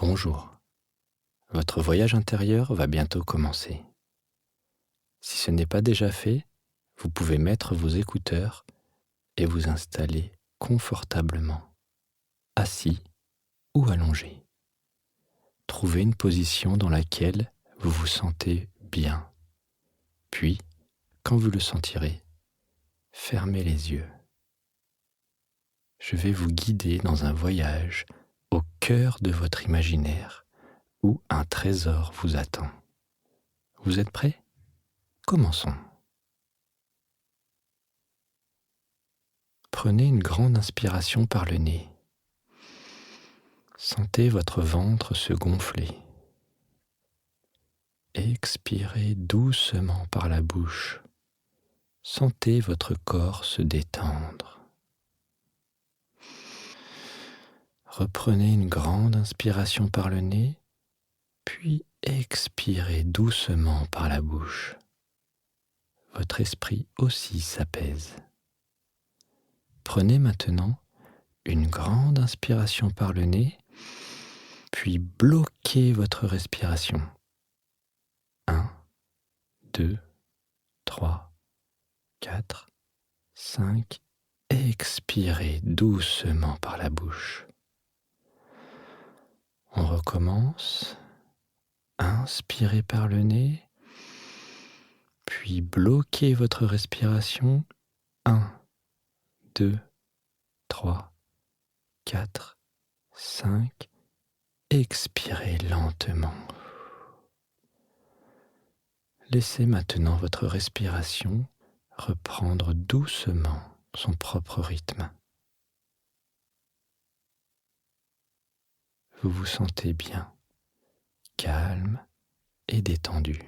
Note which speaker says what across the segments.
Speaker 1: Bonjour, votre voyage intérieur va bientôt commencer. Si ce n'est pas déjà fait, vous pouvez mettre vos écouteurs et vous installer confortablement, assis ou allongé. Trouvez une position dans laquelle vous vous sentez bien. Puis, quand vous le sentirez, fermez les yeux. Je vais vous guider dans un voyage au cœur de votre imaginaire où un trésor vous attend. Vous êtes prêts ? Commençons. Prenez une grande inspiration par le nez. Sentez votre ventre se gonfler. Expirez doucement par la bouche. Sentez votre corps se détendre. Reprenez une grande inspiration par le nez, puis expirez doucement par la bouche. Votre esprit aussi s'apaise. Prenez maintenant une grande inspiration par le nez, puis bloquez votre respiration. 1, 2, 3, 4, 5. Expirez doucement par la bouche. On recommence. Inspirez par le nez, puis bloquez votre respiration. 1, 2, 3, 4, 5. Expirez lentement. Laissez maintenant votre respiration reprendre doucement son propre rythme. Vous vous sentez bien, calme et détendu.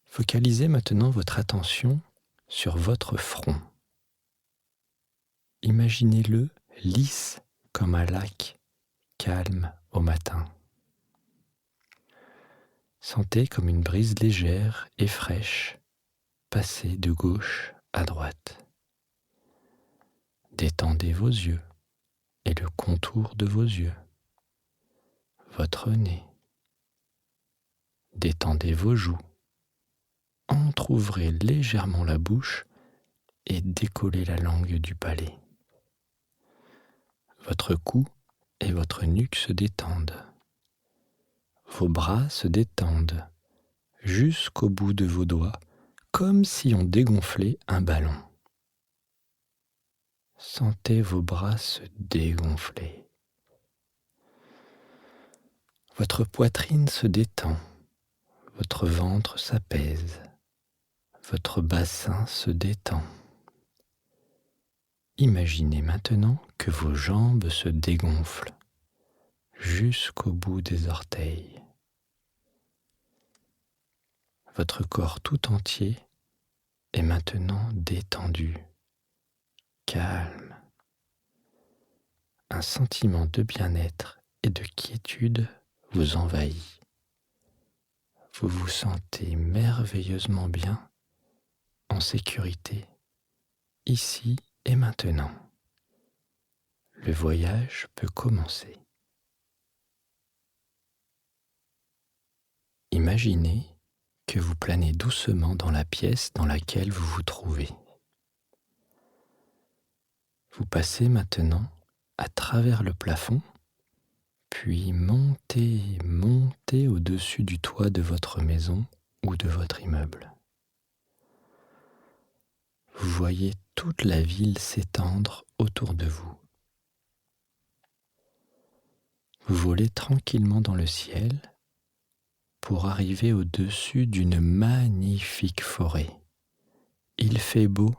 Speaker 1: Focalisez maintenant votre attention sur votre front. Imaginez-le lisse comme un lac, calme au matin. Sentez comme une brise légère et fraîche passer de gauche à droite. Détendez vos yeux et le contour de vos yeux, votre nez. Détendez vos joues. Entr'ouvrez légèrement la bouche et décollez la langue du palais. Votre cou et votre nuque se détendent. Vos bras se détendent jusqu'au bout de vos doigts, comme si on dégonflait un ballon. Sentez vos bras se dégonfler. Votre poitrine se détend, votre ventre s'apaise, votre bassin se détend. Imaginez maintenant que vos jambes se dégonflent jusqu'au bout des orteils. Votre corps tout entier est maintenant détendu, calme. Un sentiment de bien-être et de quiétude vous envahit. Vous vous sentez merveilleusement bien, en sécurité, ici et maintenant. Le voyage peut commencer. Imaginez que vous planez doucement dans la pièce dans laquelle vous vous trouvez. Vous passez maintenant à travers le plafond, puis montez au-dessus du toit de votre maison ou de votre immeuble. Vous voyez toute la ville s'étendre autour de vous. Vous volez tranquillement dans le ciel pour arriver au-dessus d'une magnifique forêt. Il fait beau,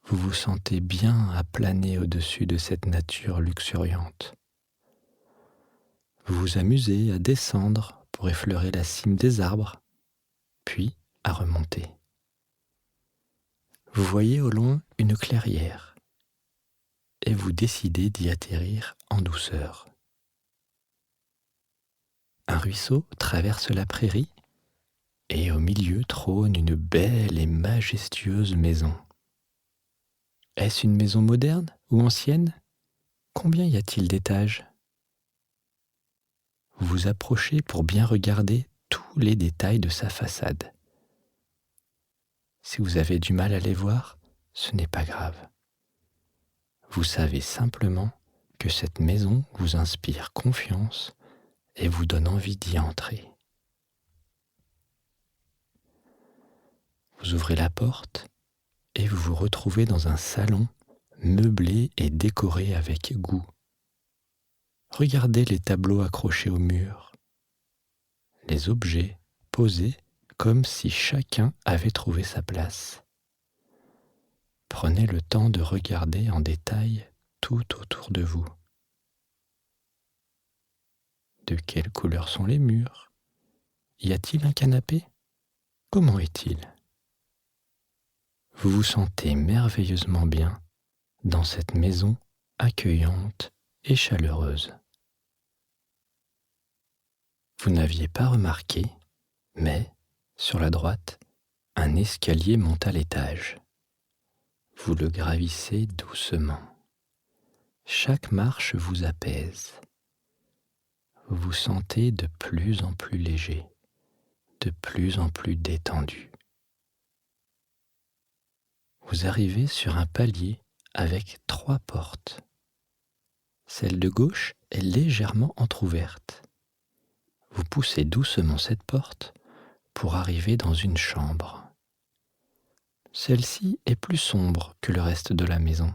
Speaker 1: vous vous sentez bien à planer au-dessus de cette nature luxuriante. Vous vous amusez à descendre pour effleurer la cime des arbres, puis à remonter. Vous voyez au loin une clairière et vous décidez d'y atterrir en douceur. Un ruisseau traverse la prairie et au milieu trône une belle et majestueuse maison. Est-ce une maison moderne ou ancienne ? Combien y a-t-il d'étages ? Vous vous approchez pour bien regarder tous les détails de sa façade. Si vous avez du mal à les voir, ce n'est pas grave. Vous savez simplement que cette maison vous inspire confiance et vous donne envie d'y entrer. Vous ouvrez la porte et vous vous retrouvez dans un salon meublé et décoré avec goût. Regardez les tableaux accrochés au mur, les objets posés comme si chacun avait trouvé sa place. Prenez le temps de regarder en détail tout autour de vous. De quelle couleur sont les murs ? Y a-t-il un canapé ? Comment est-il ? Vous vous sentez merveilleusement bien dans cette maison accueillante et chaleureuse. Vous n'aviez pas remarqué, mais, sur la droite, un escalier monte à l'étage. Vous le gravissez doucement. Chaque marche vous apaise. Vous vous sentez de plus en plus léger, de plus en plus détendu. Vous arrivez sur un palier avec 3 portes. Celle de gauche est légèrement entr'ouverte. Vous poussez doucement cette porte pour arriver dans une chambre. Celle-ci est plus sombre que le reste de la maison.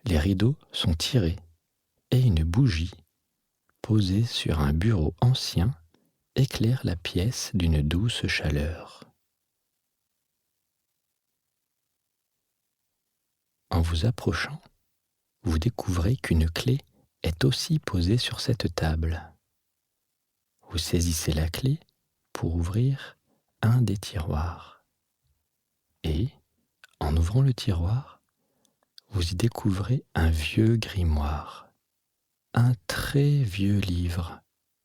Speaker 1: Les rideaux sont tirés et une bougie, posée sur un bureau ancien, éclaire la pièce d'une douce chaleur. En vous approchant, vous découvrez qu'une clé est aussi posée sur cette table. Vous saisissez la clé pour ouvrir un des tiroirs. Et, en ouvrant le tiroir, vous y découvrez un vieux grimoire, un très vieux livre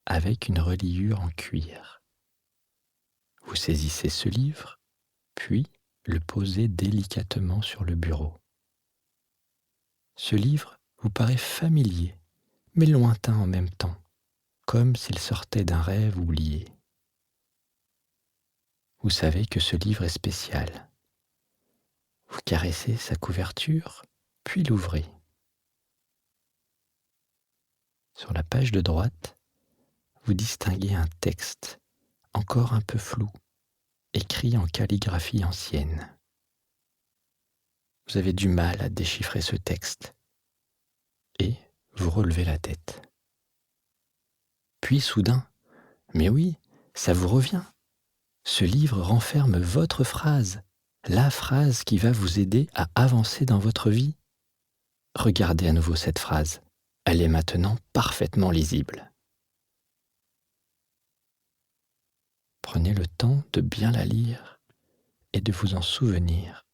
Speaker 1: avec une reliure en cuir. Vous saisissez ce livre, puis le posez délicatement sur le bureau. Ce livre vous paraît familier, mais lointain en même temps, comme s'il sortait d'un rêve oublié. Vous savez que ce livre est spécial. Vous caressez sa couverture, puis l'ouvrez. Sur la page de droite, vous distinguez un texte, encore un peu flou, écrit en calligraphie ancienne. Vous avez du mal à déchiffrer ce texte, et vous relevez la tête. Puis soudain, mais oui, ça vous revient. Ce livre renferme votre phrase, la phrase qui va vous aider à avancer dans votre vie. Regardez à nouveau cette phrase. Elle est maintenant parfaitement lisible. Prenez le temps de bien la lire et de vous en souvenir.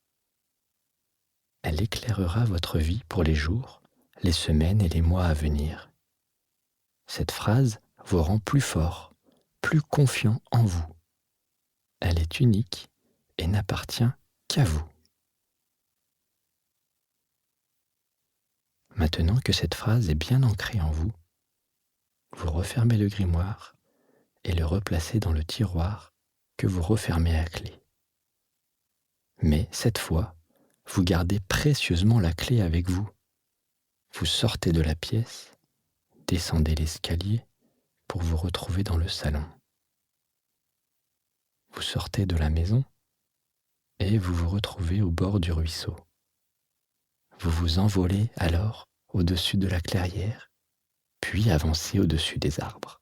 Speaker 1: Elle éclairera votre vie pour les jours, les semaines et les mois à venir. Cette phrase vous rend plus fort, plus confiant en vous. Elle est unique et n'appartient qu'à vous. Maintenant que cette phrase est bien ancrée en vous, vous refermez le grimoire et le replacez dans le tiroir que vous refermez à clé. Mais cette fois, vous gardez précieusement la clé avec vous. Vous sortez de la pièce, descendez l'escalier pour vous retrouver dans le salon. Vous sortez de la maison et vous vous retrouvez au bord du ruisseau. Vous vous envolez alors au-dessus de la clairière, puis avancez au-dessus des arbres.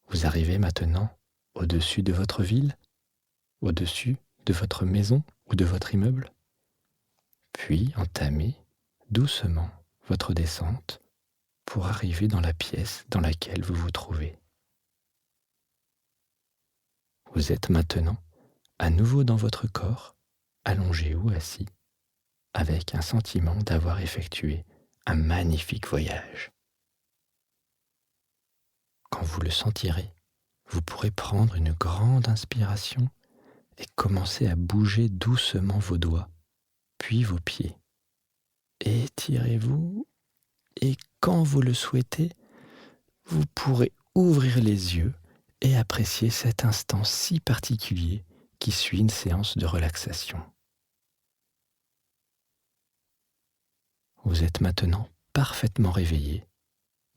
Speaker 1: Vous arrivez maintenant au-dessus de votre ville, au-dessus de votre maison ou de votre immeuble, puis entamez doucement votre descente pour arriver dans la pièce dans laquelle vous vous trouvez. Vous êtes maintenant à nouveau dans votre corps, allongé ou assis, avec un sentiment d'avoir effectué un magnifique voyage. Quand vous le sentirez, vous pourrez prendre une grande inspiration et commencer à bouger doucement vos doigts, puis vos pieds. Étirez-vous et quand vous le souhaitez, vous pourrez ouvrir les yeux et apprécier cet instant si particulier qui suit une séance de relaxation. Vous êtes maintenant parfaitement réveillé,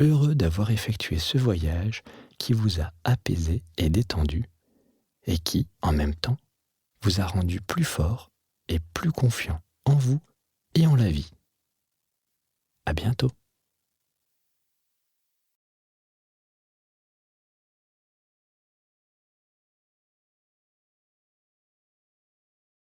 Speaker 1: heureux d'avoir effectué ce voyage qui vous a apaisé et détendu et qui, en même temps, vous a rendu plus fort et plus confiant en vous et en la vie. À bientôt.